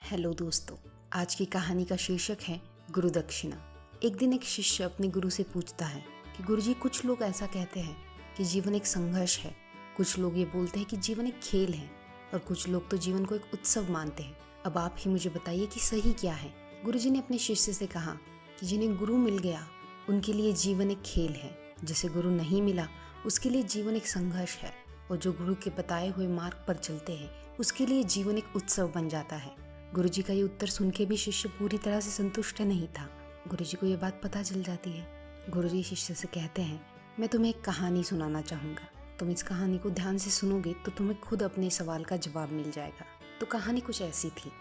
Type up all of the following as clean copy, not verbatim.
Hello दोस्तों, आज की कहानी का शीर्षक है गुरु दक्षिणा। एक दिन एक शिष्य अपने गुरु से पूछता है कि गुरुजी, कुछ लोग ऐसा कहते हैं कि जीवन एक संघर्ष है, कुछ लोग ये बोलते हैं कि जीवन एक खेल है और कुछ लोग तो जीवन को एक उत्सव मानते हैं। अब आप ही मुझे बताइए कि सही क्या है। गुरुजी ने अपने शिष्य से कहा कि जिन्हें गुरु मिल गया उनके लिए जीवन एक खेल है, जिसे गुरु नहीं मिला उसके लिए जीवन एक संघर्ष है, और जो गुरु के बताए हुए मार्ग पर चलते हैं उसके लिए जीवन एक उत्सव बन जाता है। गुरुजी का ये उत्तर सुन के भी शिष्य पूरी तरह से संतुष्ट नहीं था। गुरुजी को ये बात पता चल जाती है। गुरुजी शिष्य से कहते हैं, मैं तुम्हें एक कहानी सुनाना चाहूँगा। तुम इस कहानी को ध्यान से सुनोगे तो तुम्हें खुद अपने सवाल का जवाब मिल जाएगा। तो कहानी कुछ ऐसी थी।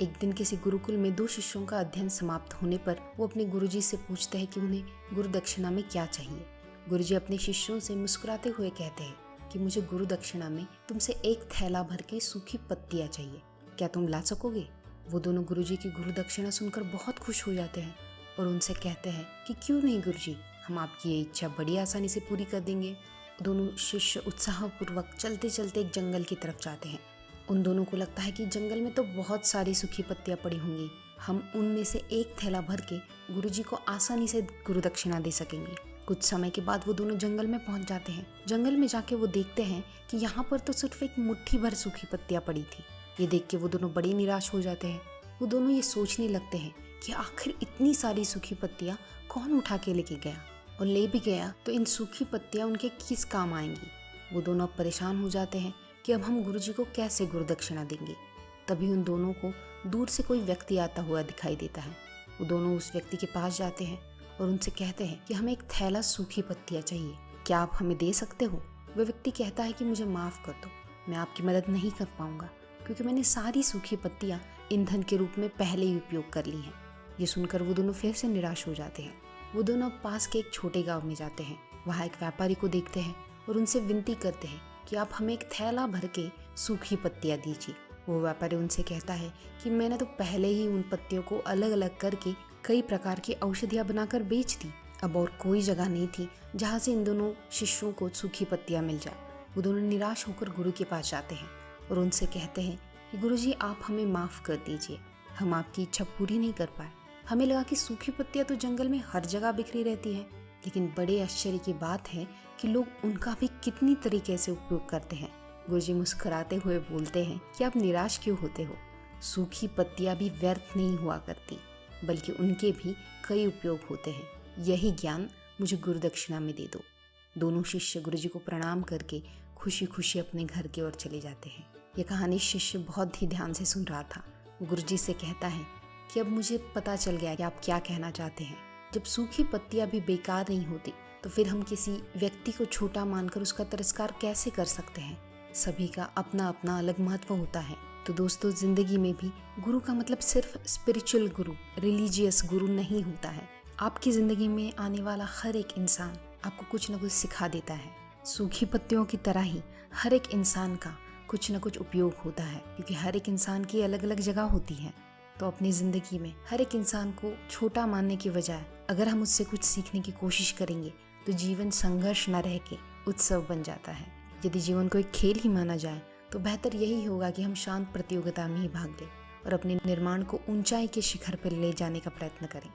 एक दिन किसी गुरुकुल में दो शिष्यों का अध्ययन समाप्त होने पर वो अपने गुरुजी से पूछते हैं कि उन्हें गुरु दक्षिणा में क्या चाहिए। गुरुजी अपने शिष्यों से मुस्कुराते हुए कहते हैं कि मुझे गुरु दक्षिणा में तुमसे एक थैला भर के सूखी पत्तियाँ चाहिए, क्या तुम ला सकोगे? वो दोनों गुरुजी की गुरु दक्षिणा सुनकर बहुत खुश हो जाते हैं और उनसे कहते हैं कि क्यों नहीं गुरुजी, हम आपकी ये इच्छा बड़ी आसानी से पूरी कर देंगे। दोनों शिष्य उत्साहपूर्वक चलते चलते एक जंगल की तरफ जाते हैं। उन दोनों को लगता है कि जंगल में तो बहुत सारी सूखी पत्तियां पड़ी होंगी, हम उनमें से एक थैला भर के गुरुजी को आसानी से गुरु दक्षिणा दे सकेंगे। कुछ समय के बाद वो दोनों जंगल में पहुंच जाते हैं। जंगल में जाके वो देखते हैं कि यहाँ पर तो सिर्फ एक मुट्ठी भर सूखी पत्तियां पड़ी थी। ये देख के वो दोनों बड़ी निराश हो जाते हैं। वो दोनों ये सोचने लगते हैं कि आखिर इतनी सारी सूखी पत्तियां कौन उठा के लेके गया, और ले भी गया तो इन सूखी पत्तियां उनके किस काम आएंगी। वो दोनों अब परेशान हो जाते हैं कि अब हम गुरुजी को कैसे गुरु दक्षिणा देंगे। तभी उन दोनों को दूर से कोई व्यक्ति आता हुआ दिखाई देता है। वो दोनों उस व्यक्ति के पास जाते हैं और उनसे कहते हैं कि हमें एक थैला सूखी पत्तियां चाहिए, क्या आप हमें दे सकते हो? वह व्यक्ति कहता है कि मुझे माफ़ कर दो, मैं आपकी मदद नहीं कर पाऊंगा क्योंकि मैंने सारी सूखी पत्तियां ईंधन के रूप में पहले ही उपयोग कर ली हैं। ये सुनकर वो दोनों फिर से निराश हो जाते हैं। वो दोनों पास के एक छोटे गांव में जाते हैं। वहाँ एक व्यापारी को देखते हैं और उनसे विनती करते हैं कि आप हमें एक थैला भर के सूखी पत्तियां दीजिए। वो व्यापारी उनसे कहता है कि मैंने तो पहले ही उन पत्तियों को अलग अलग करके कई प्रकार की औषधियाँ बनाकर बेच दी। अब और कोई जगह नहीं थी जहाँ से इन दोनों शिष्यों को सूखी पत्तियाँ मिल जाए। वो दोनों निराश होकर गुरु के पास जाते हैं और उनसे कहते हैं कि गुरुजी, आप हमें माफ़ कर दीजिए, हम आपकी इच्छा पूरी नहीं कर पाए। हमें लगा कि सूखी पत्तियां तो जंगल में हर जगह बिखरी रहती हैं, लेकिन बड़े आश्चर्य की बात है कि लोग उनका भी कितनी तरीके से उपयोग करते हैं। गुरुजी मुस्कुराते हुए बोलते हैं कि आप निराश क्यों होते हो, सूखी पत्तियां भी व्यर्थ नहीं हुआ करती, बल्कि उनके भी कई उपयोग होते हैं। यही ज्ञान मुझे गुरु दक्षिणा में दे दो। दोनों शिष्य गुरुजी को प्रणाम करके खुशी खुशी अपने घर की ओर चले जाते हैं। यह कहानी शिष्य बहुत ही ध्यान से सुन रहा था। गुरुजी से कहता है कि अब मुझे पता चल गया कि आप क्या कहना चाहते हैं। जब सूखी पत्तियां भी बेकार नहीं होती तो फिर हम किसी व्यक्ति को छोटा मानकर उसका तिरस्कार कैसे कर सकते हैं। सभी का अपना अपना अलग महत्व होता है। तो दोस्तों, जिंदगी में भी गुरु का मतलब सिर्फ स्पिरिचुअल गुरु, रिलीजियस गुरु नहीं होता है। आपकी जिंदगी में आने वाला हर एक इंसान आपको कुछ न कुछ सिखा देता है। सूखी पत्तियों की तरह ही हर एक इंसान का कुछ न कुछ उपयोग होता है, क्योंकि हर एक इंसान की अलग अलग जगह होती है। तो अपनी ज़िंदगी में हर एक इंसान को छोटा मानने की बजाय अगर हम उससे कुछ सीखने की कोशिश करेंगे तो जीवन संघर्ष न रह के उत्सव बन जाता है। यदि जीवन को एक खेल ही माना जाए तो बेहतर यही होगा कि हम शांत प्रतियोगिता में ही भाग लें और अपने निर्माण को ऊंचाई के शिखर पर ले जाने का प्रयत्न करें।